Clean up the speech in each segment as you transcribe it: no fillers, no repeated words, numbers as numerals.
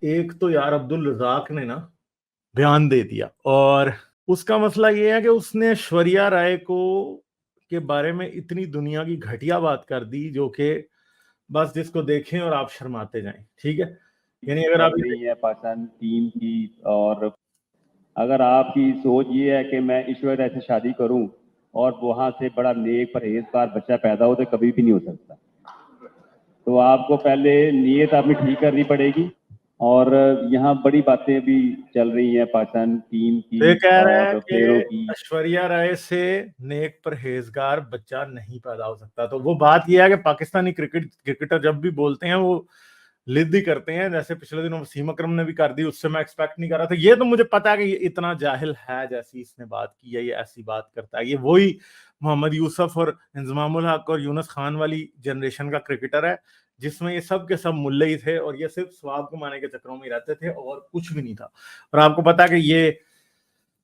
ایک تو یار عبدل رزاق نے نا بیان دے دیا، اور اس کا مسئلہ یہ ہے کہ اس نے ایشوریا رائے کو کے بارے میں اتنی دنیا کی گھٹیا بات کر دی جو کہ بس جس کو دیکھیں اور آپ شرماتے جائیں. ٹھیک ہے، یعنی اگر چل آپ رہی ہے پاکستان ٹیم کی، اور اگر آپ کی سوچ یہ ہے کہ میں ایشوریا سے شادی کروں اور وہاں سے بڑا نیک پرہیزگار بچہ پیدا ہو، تو کبھی بھی نہیں ہو سکتا. تو آپ کو پہلے نیت اپنی ٹھیک کرنی پڑے گی. اور یہاں بڑی باتیں بھی چل رہی ہیں پاکستان ٹیم کی یہ کہہ رہا ہے اور کہ پلیئروں کی. ایشوریا رائے سے نیک پرہیزگار بچہ نہیں پیدا ہو سکتا. تو وہ بات یہ ہے کہ پاکستانی کرکٹر جب بھی بولتے ہیں وہ لد ہی کرتے ہیں، جیسے پچھلے دنوں وسیم اکرم نے بھی کر دی، اس سے میں ایکسپیکٹ نہیں کر رہا تھا. یہ تو مجھے پتا ہے کہ یہ اتنا جاہل ہے جیسی اس نے بات کی ہے، یہ ایسی بات کرتا ہے. یہ وہی محمد یوسف اور انضمام الحق اور یونس خان والی جنریشن کا کرکٹر ہے جس میں یہ سب کے سب ملے ہی تھے اور یہ صرف ثواب کمانے کے چکروں میں رہتے تھے اور کچھ بھی نہیں تھا. اور آپ کو پتا ہے کہ یہ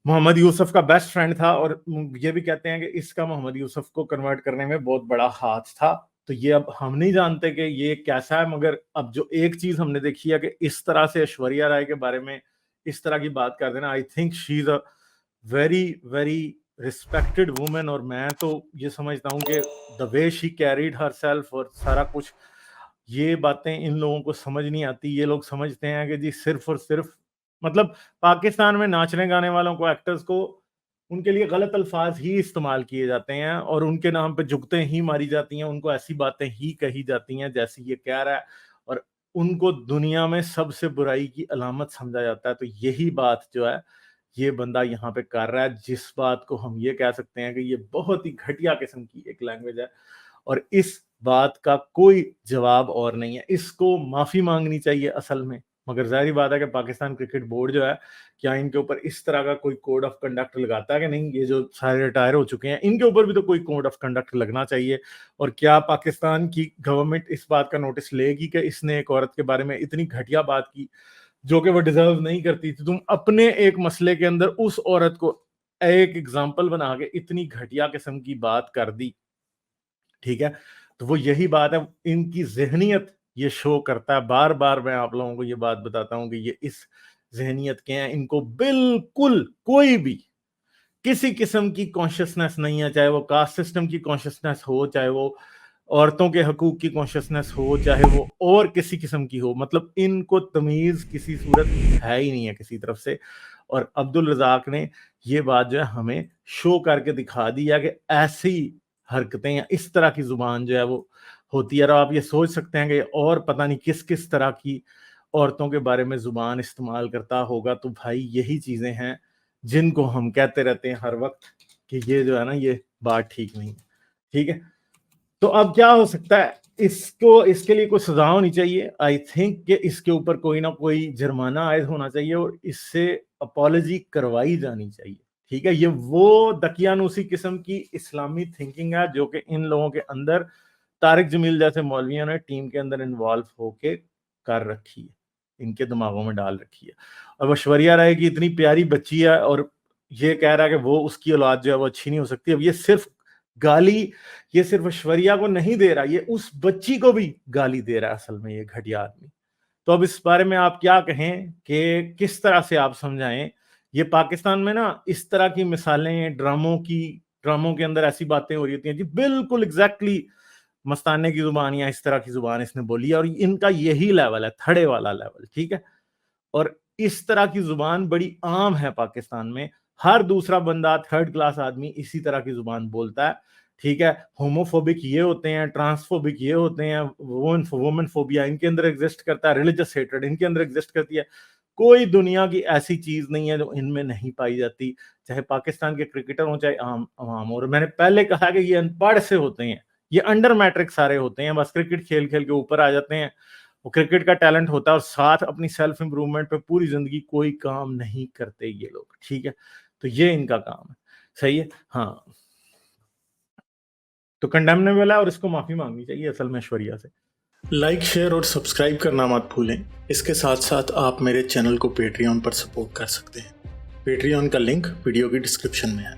محمد یوسف کا بیسٹ فرینڈ تھا، اور یہ بھی کہتے ہیں کہ اس کا محمد یوسف کو کنورٹ کرنے میں بہت بڑا ہاتھ تھا. تو یہ اب ہم نہیں جانتے کہ یہ کیسا ہے، مگر اب جو ایک چیز ہم نے دیکھی ہے کہ اس طرح سے ایشوریا رائے کے بارے میں اس طرح کی بات کر دینا، I think she is a very very respected woman. اور میں تو یہ سمجھتا ہوں کہ دا وے شی کیریڈ ہر سیلف اور سارا کچھ، یہ باتیں ان لوگوں کو سمجھ نہیں آتی. یہ لوگ سمجھتے ہیں کہ جی صرف اور صرف مطلب پاکستان میں ناچنے گانے والوں کو، ایکٹرز کو، ان کے لیے غلط الفاظ ہی استعمال کیے جاتے ہیں اور ان کے نام پہ جگتیں ہی ماری جاتی ہیں، ان کو ایسی باتیں ہی کہی جاتی ہیں جیسی یہ کہہ رہا ہے، اور ان کو دنیا میں سب سے برائی کی علامت سمجھا جاتا ہے. تو یہی بات جو ہے یہ بندہ یہاں پہ کر رہا ہے، جس بات کو ہم یہ کہہ سکتے ہیں کہ یہ بہت ہی گھٹیا قسم کی ایک لینگویج ہے، اور اس بات کا کوئی جواب اور نہیں ہے. اس کو معافی مانگنی چاہیے اصل میں، مگر ظاہری بات ہے کہ پاکستان کرکٹ بورڈ جو ہے کیا ان کے اوپر اس طرح کا کوئی کوڈ آف کنڈکٹ لگاتا ہے کہ نہیں. یہ جو سارے ریٹائر ہو چکے ہیں ان کے اوپر بھی تو کوئی کوڈ آف کنڈکٹ لگنا چاہیے. اور کیا پاکستان کی گورنمنٹ اس بات کا نوٹس لے گی کہ اس نے ایک عورت کے بارے میں اتنی گھٹیا بات کی جو کہ وہ ڈیزرو نہیں کرتی تھی. تم اپنے ایک مسئلے کے اندر اس عورت کو ایک ایگزامپل بنا کے اتنی گھٹیا قسم کی بات کر دی. ٹھیک ہے، تو وہ یہی بات ہے، ان کی ذہنیت یہ شو کرتا ہے. بار بار میں آپ لوگوں کو یہ بات بتاتا ہوں کہ یہ اس ذہنیت کے ہیں. ان کو بالکل کوئی بھی کسی قسم کی کانشیسنس نہیں ہے، چاہے وہ کاسٹ سسٹم کی کانشیسنس ہو، چاہے وہ عورتوں کے حقوق کی کانشیسنس ہو، چاہے وہ اور کسی قسم کی ہو. مطلب ان کو تمیز کسی صورت ہے ہی نہیں ہے کسی طرف سے. اور عبدالرزاق نے یہ بات جو ہے ہمیں شو کر کے دکھا دیا کہ ایسی حرکتیں یا اس طرح کی زبان جو ہے وہ ہوتی ہے. اور آپ یہ سوچ سکتے ہیں کہ اور پتہ نہیں کس کس طرح کی عورتوں کے بارے میں زبان استعمال کرتا ہوگا. تو بھائی یہی چیزیں ہیں جن کو ہم کہتے رہتے ہیں ہر وقت کہ یہ جو ہے نا یہ بات ٹھیک نہیں ہے. ٹھیک ہے، تو اب کیا ہو سکتا ہے؟ اس کے لیے کوئی سزا ہونی چاہیے. آئی تھنک کہ اس کے اوپر کوئی نہ کوئی جرمانہ عائد ہونا چاہیے اور اس سے اپالوجی کروائی جانی چاہیے. ٹھیک ہے، یہ وہ دقیانوسی قسم کی اسلامی تھنکنگ ہے جو کہ ان لوگوں کے اندر طارق جمیل جیسے مولویوں نے ٹیم کے اندر انوالو ہو کے کر رکھی ہے، ان کے دماغوں میں ڈال رکھی ہے. اور ایشوریا رائے کی اتنی پیاری بچی ہے اور یہ کہہ رہا ہے کہ وہ اس کی اولاد جو ہے وہ اچھی نہیں ہو سکتی. اب یہ صرف گالی یہ صرف ایشوریا کو نہیں دے رہا، یہ اس بچی کو بھی گالی دے رہا ہے اصل میں یہ گھٹیا آدمی. تو اب اس بارے میں آپ کیا کہیں کہ کس طرح سے آپ سمجھائیں؟ یہ پاکستان میں نا اس طرح کی مثالیں ڈراموں کے اندر ایسی باتیں ہو رہی ہوتی ہیں جی بالکل ایگزیکٹلی مستانے کی زبان یا اس طرح کی زبان اس نے بولی ہے، اور ان کا یہی لیول ہے، تھڑے والا لیول. ٹھیک ہے، اور اس طرح کی زبان بڑی عام ہے پاکستان میں. ہر دوسرا بندہ تھرڈ کلاس آدمی اسی طرح کی زبان بولتا ہے. ٹھیک ہے، ہوموفوبک یہ ہوتے ہیں، ٹرانسفوبک یہ ہوتے ہیں، وومن فوبیا ان کے اندر ایگزسٹ کرتا ہے، ریلیجس ہیٹرڈ ان کے اندر ایگزسٹ کرتی ہے. کوئی دنیا کی ایسی چیز نہیں ہے جو ان میں نہیں پائی جاتی، چاہے پاکستان کے کرکٹر ہوں چاہے عام عوام. اور میں نے پہلے کہا کہ یہ ان پڑھ سے ہوتے ہیں، یہ انڈر میٹرک سارے ہوتے ہیں، بس کرکٹ کھیل کھیل کے اوپر آ جاتے ہیں. وہ کرکٹ کا ٹیلنٹ ہوتا ہے اور ساتھ اپنی سیلف امپروومنٹ پہ پوری زندگی کوئی کام نہیں کرتے یہ لوگ. ٹھیک ہے، تو یہ ان کا کام ہے. صحیح ہے، ہاں. تو کنڈیمنیبل ہے اور اس کو معافی مانگنی چاہیے اصل میں ایشوریا سے. لائک، شیئر اور سبسکرائب کرنا مت بھولیں. اس کے ساتھ ساتھ آپ میرے چینل کو پیٹریون پر سپورٹ کر سکتے ہیں. پیٹریون کا لنک ویڈیو کی ڈسکرپشن میں ہے.